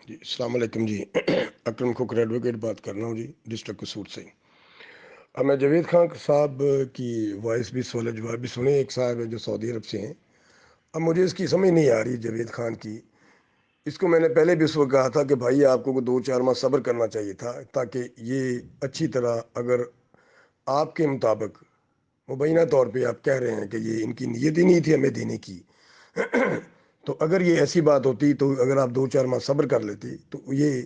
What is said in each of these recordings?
جی السلام علیکم جی اکرم کھوکر ایڈوکیٹ بات کر رہا ہوں جی ڈسٹرکٹ قصور سے۔ اب میں جاوید خان صاحب کی وائس بھی سوال جواب بھی سنے، ایک صاحب ہے جو سعودی عرب سے ہیں۔ اب مجھے اس کی سمجھ نہیں آ رہی جاوید خان کی۔ اس کو میں نے پہلے بھی اس وقت کہا تھا کہ بھائی آپ کو 2-4 ماہ صبر کرنا چاہیے تھا، تاکہ یہ اچھی طرح، اگر آپ کے مطابق مبینہ طور پہ آپ کہہ رہے ہیں کہ یہ ان کی نیت ہی نہیں تھی ہمیں دینے کی، تو اگر یہ ایسی بات ہوتی تو اگر آپ 2-4 ماہ صبر کر لیتے تو یہ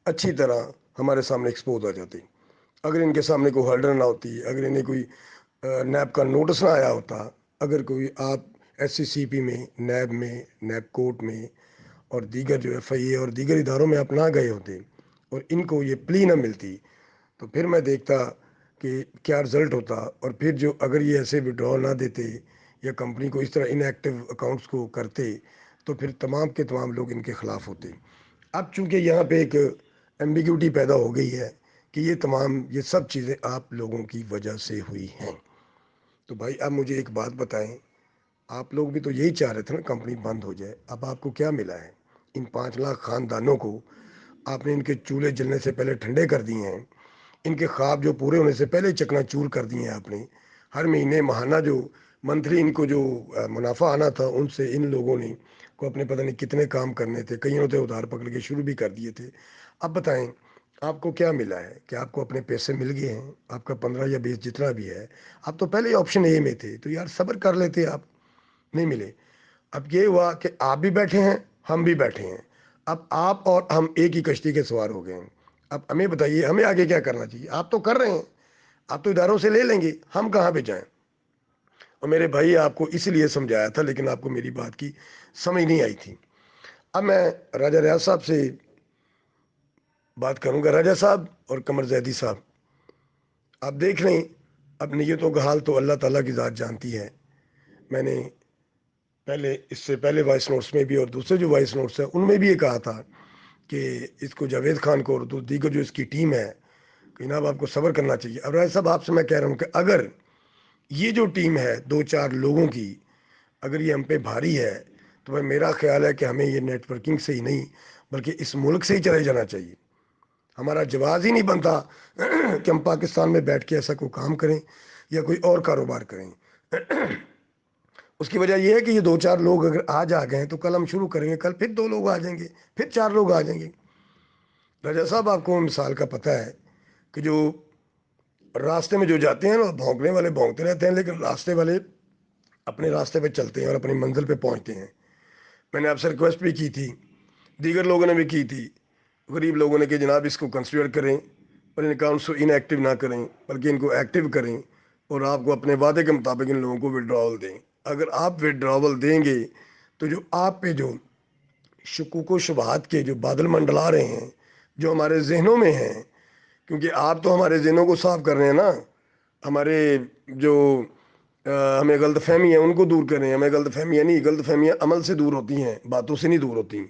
اچھی طرح ہمارے سامنے ایکسپوز آ جاتے۔ اگر ان کے سامنے کوئی ہرڈر نہ ہوتی، اگر انہیں کوئی نیب کا نوٹس نہ آیا ہوتا، اگر کوئی آپ ایس سی سی پی میں، نیب میں، نیب کورٹ میں اور دیگر جو ایف آئی اے اور دیگر اداروں میں آپ نہ گئے ہوتے اور ان کو یہ پلی نہ ملتی، تو پھر میں دیکھتا کہ کیا رزلٹ ہوتا۔ اور پھر جو اگر یہ ایسے وڈرا نہ دیتے یا کمپنی کو اس طرح ان ایکٹیو اکاؤنٹس کو کرتے تو پھر تمام کے تمام لوگ ان کے خلاف ہوتے۔ اب چونکہ یہاں پہ ایک ایمبیگوٹی پیدا ہو گئی ہے کہ یہ سب چیزیں آپ لوگوں کی وجہ سے ہوئی ہیں، تو بھائی اب مجھے ایک بات بتائیں، آپ لوگ بھی تو یہی چاہ رہے تھے نا کمپنی بند ہو جائے، اب آپ کو کیا ملا ہے؟ ان 5 لاکھ خاندانوں کو آپ نے ان کے چولہے جلنے سے پہلے ٹھنڈے کر دیے ہیں، ان کے خواب جو پورے ہونے سے پہلے چکنا چور کر دیے ہیں آپ نے۔ ہر مہینے ماہانہ جو منتھلی ان کو جو منافع آنا تھا ان سے ان لوگوں نے کو اپنے پتہ نہیں کتنے کام کرنے تھے، کئیوں نے ادھار پکڑ کے شروع بھی کر دیے تھے۔ اب بتائیں آپ کو کیا ملا ہے؟ کہ آپ کو اپنے پیسے مل گئے ہیں؟ آپ کا 15 یا 20 جتنا بھی ہے، آپ تو پہلے ہی آپشن اے میں تھے، تو یار صبر کر لیتے، آپ نہیں ملے۔ اب یہ ہوا کہ آپ بھی بیٹھے ہیں، ہم بھی بیٹھے ہیں، اب آپ اور ہم ایک ہی کشتی کے سوار ہو گئے ہیں۔ اب ہمیں بتائیے ہمیں آگے کیا کرنا چاہیے؟ آپ تو کر رہے ہیں، آپ تو اداروں سے لے لیں گے، ہم کہاں پہ جائیں؟ اور میرے بھائی آپ کو اس لیے سمجھایا تھا، لیکن آپ کو میری بات کی سمجھ نہیں آئی تھی۔ اب میں راجہ ریاض صاحب سے بات کروں گا۔ راجہ صاحب اور قمر زیدی صاحب، آپ دیکھ لیں، اب نیتوں کا حال تو اللہ تعالیٰ کی ذات جانتی ہے۔ میں نے اس سے پہلے وائس نوٹس میں بھی اور دوسرے جو وائس نوٹس ہیں ان میں بھی یہ کہا تھا کہ اس کو جاوید خان کو اور دیگر جو اس کی ٹیم ہے کہ جناب آپ کو صبر کرنا چاہیے۔ اب راجہ صاحب آپ سے میں کہہ رہا ہوں کہ اگر یہ جو ٹیم ہے 2-4 لوگوں کی، اگر یہ ہم پہ بھاری ہے تو میرا خیال ہے کہ ہمیں یہ نیٹ ورکنگ سے ہی نہیں بلکہ اس ملک سے ہی چلے جانا چاہیے۔ ہمارا جواز ہی نہیں بنتا کہ ہم پاکستان میں بیٹھ کے ایسا کوئی کام کریں یا کوئی اور کاروبار کریں۔ اس کی وجہ یہ ہے کہ یہ 2-4 لوگ اگر آج آ گئے تو کل ہم شروع کریں گے، کل پھر 2 لوگ آ جائیں گے، پھر 4 لوگ آ جائیں گے۔ راجہ صاحب آپ کو مثال کا پتہ ہے کہ جو راستے میں جو جاتے ہیں نا، بھونکنے والے بھونکتے رہتے ہیں لیکن راستے والے اپنے راستے پہ چلتے ہیں اور اپنی منزل پہ پہنچتے ہیں۔ میں نے آپ سے ریکویسٹ بھی کی تھی، دیگر لوگوں نے بھی کی تھی، غریب لوگوں نے، کہ جناب اس کو کنسیڈر کریں اور ان اکاؤنٹس کو ان ایکٹیو نہ کریں بلکہ ان کو ایکٹیو کریں اور آپ کو اپنے وعدے کے مطابق ان لوگوں کو وڈراول دیں۔ اگر آپ وڈراول دیں گے تو جو آپ پہ جو شکوک و شبہات کے جو بادل منڈلا رہے ہیں، جو ہمارے ذہنوں میں ہیں، کیونکہ آپ تو ہمارے ذہنوں کو صاف کر رہے ہیں نا، ہمارے جو ہمیں غلط فہمی ہے ان کو دور کریں۔ ہمیں غلط فہمیاں نہیں، غلط فہمیاں عمل سے دور ہوتی ہیں، باتوں سے نہیں دور ہوتی۔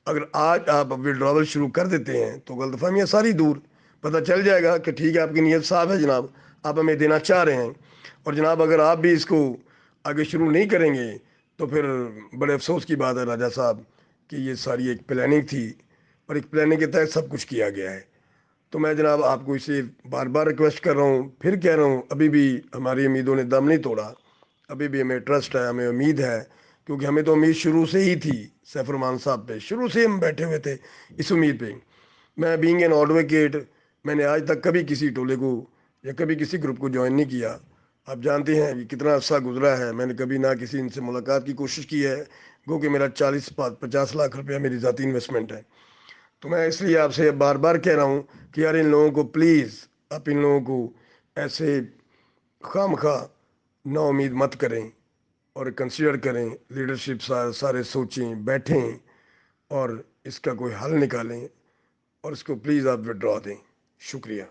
اگر آج آپ وڈراول شروع کر دیتے ہیں تو غلط فہمیاں ساری دور، پتہ چل جائے گا کہ ٹھیک ہے آپ کی نیت صاف ہے، جناب آپ ہمیں دینا چاہ رہے ہیں۔ اور جناب اگر آپ بھی اس کو آگے شروع نہیں کریں گے تو پھر بڑے افسوس کی بات ہے راجہ صاحب کہ یہ ساری ایک پلاننگ تھی اور ایک پلاننگ کے تحت سب کچھ کیا گیا ہے۔ تو میں جناب آپ کو اسے بار بار ریکویسٹ کر رہا ہوں، پھر کہہ رہا ہوں، ابھی بھی ہماری امیدوں نے دم نہیں توڑا، ابھی بھی ہمیں ٹرسٹ ہے، ہمیں امید ہے، کیونکہ ہمیں تو امید شروع سے ہی تھی سیف الرحمان صاحب پہ، شروع سے ہم بیٹھے ہوئے تھے اس امید پہ۔ میں بینگ این ایڈوکیٹ، میں نے آج تک کبھی کسی ٹولے کو یا کبھی کسی گروپ کو جوائن نہیں کیا۔ آپ جانتے ہیں کہ کتنا عرصہ گزرا ہے، میں نے کبھی نہ کسی ان سے ملاقات کی کوشش کی ہے، گو کہ میرا 40-50 لاکھ روپیہ میری ذاتی انویسٹمنٹ ہے۔ تو میں اس لیے آپ سے بار بار کہہ رہا ہوں کہ یار ان لوگوں کو پلیز، آپ ان لوگوں کو ایسے خواہ مخواہ نا امید مت کریں اور کنسیڈر کریں، لیڈرشپ سارے سوچیں، بیٹھیں اور اس کا کوئی حل نکالیں اور اس کو پلیز آپ وڈرا دیں۔ شکریہ۔